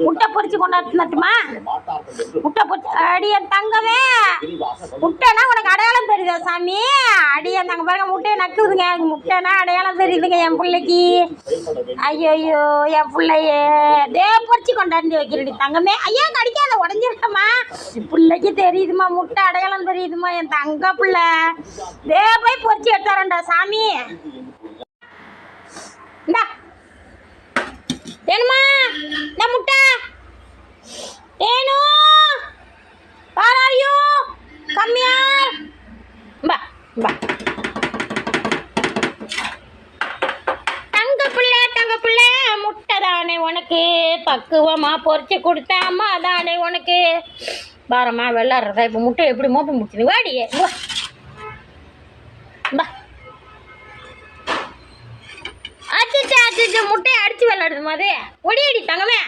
முட்டை பொரிச்சு கொண்டாட்டுமா? முட்டை பொரிச்சு அடி என் தங்கமே. முட்டைனா உனக்கு அடையாளம் தெரியுதா சாமி? அடி என் தங்க பாருங்க, முட்டையை நக்குதுங்க. முட்டைனா அடையாளம் தெரியுதுங்க என் பிள்ளைக்கு. ஐயோ ஐயோ என் பிள்ளையே பொரிச்சு கொண்டாந்து வைக்கிறடி தங்கமே. ஐயா கடிக்காத, உடஞ்சிருக்கம்மா. பிள்ளைக்கு தெரியுதுமா, முட்டை அடையாளம் தெரியுதுமா என் தங்க பிள்ளை. போய் பொரிச்சு எடுத்தாரண்டா சாமி. இந்தா வேணுமா? இந்த முட்டை வேணும். பாராயோ கம்மியா பா பா. தங்க பிள்ளை முட்டை தானே உனக்கு, பக்குவமா பொரிச்சு கொடுத்த அம்மா தானே உனக்கு. பாரமா வெள்ளாடுறதா இப்போ முட்டை எப்படி மோப்ப முடிச்சுது? வாடியே பா. அச்சு முட்டையை அடிச்சு விளாடுது மாதிரி ஒடியடி தங்கமே.